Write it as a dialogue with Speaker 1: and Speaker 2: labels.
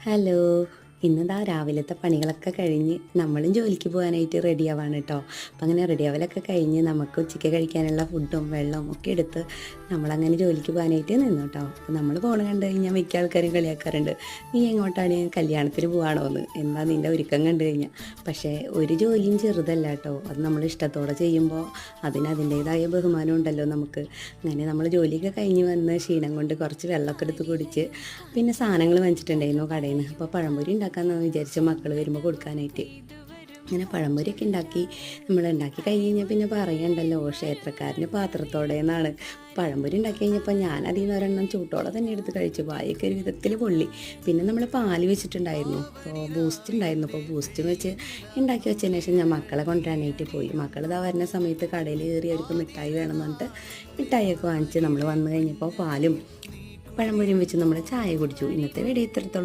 Speaker 1: Hello. ഇന്നിതാ രാവിലത്തെ പണികളൊക്കെ കഴിഞ്ഞ് നമ്മളും ജോലിക്ക് പോകാനായിട്ട് റെഡിയാവാണ് കേട്ടോ. അപ്പം അങ്ങനെ റെഡിയാവലൊക്കെ കഴിഞ്ഞ് നമുക്ക് ഉച്ചയ്ക്ക് കഴിക്കാനുള്ള ഫുഡും വെള്ളവും ഒക്കെ എടുത്ത് നമ്മളങ്ങനെ ജോലിക്ക് പോകാനായിട്ട് നിന്നു കേട്ടോ. അപ്പം നമ്മൾ പോകണം കണ്ടു കഴിഞ്ഞാൽ മിക്ക ആൾക്കാരും കളിയാക്കാറുണ്ട്, നീ എങ്ങോട്ടാണ്, കല്യാണത്തിന് പോവാണോ എന്ന്, എന്താ നിൻ്റെ ഒരുക്കം കണ്ടു കഴിഞ്ഞാൽ. പക്ഷേ ഒരു ജോലിയും ചെറുതല്ല കേട്ടോ. അത് നമ്മൾ ഇഷ്ടത്തോടെ ചെയ്യുമ്പോൾ അതിന് അതിൻ്റേതായ ബഹുമാനം ഉണ്ടല്ലോ നമുക്ക്. അങ്ങനെ നമ്മൾ ജോലിയൊക്കെ കഴിഞ്ഞ് വന്ന് ക്ഷീണം കൊണ്ട് കുറച്ച് വെള്ളമൊക്കെ എടുത്ത് കുടിച്ച് പിന്നെ സാധനങ്ങൾ വാങ്ങിച്ചിട്ടുണ്ടായിരുന്നു കടയിൽ നിന്ന്. അപ്പോൾ പഴംപൊരി ഉണ്ടാക്കാമെന്ന് വിചാരിച്ചു മക്കൾ വരുമ്പോൾ കൊടുക്കാനായിട്ട്. അങ്ങനെ പഴംപൊരിയൊക്കെ നമ്മൾ ഉണ്ടാക്കി കഴിഞ്ഞ് കഴിഞ്ഞാൽ പിന്നെ പറയണ്ടല്ലോ, ക്ഷേത്രക്കാരന് പാത്രത്തോടെ എന്നാണ്. പഴംപൊരി ഉണ്ടാക്കി കഴിഞ്ഞപ്പോൾ ഞാൻ അതിൽ നിന്ന് ഒരെണ്ണം ചൂട്ടോടെ തന്നെ എടുത്ത് കഴിച്ചു. വായൊക്കെ ഒരു വിധത്തിൽ പൊള്ളി. പിന്നെ നമ്മൾ പാല് വെച്ചിട്ടുണ്ടായിരുന്നു, അപ്പോൾ ബൂസ്റ്റ് ഉണ്ടായിരുന്നു. അപ്പോൾ ബൂസ്റ്റ് വെച്ച് ഉണ്ടാക്കി വെച്ചതിന് ശേഷം ഞാൻ മക്കളെ കൊണ്ടുവരാനായിട്ട് പോയി. മക്കൾ ഇതാ വരുന്ന സമയത്ത് കടയിൽ കയറി അവർക്ക് മിഠായി വേണമെന്ന് പറഞ്ഞിട്ട് മിഠായിയൊക്കെ വാങ്ങിച്ച് നമ്മൾ വന്നു കഴിഞ്ഞപ്പോൾ പാലും പഴംപൊരിയും വെച്ച് നമ്മൾ ചായ കുടിച്ചു. ഇന്നത്തെ വീഡിയോ ഇത്രത്തോളം.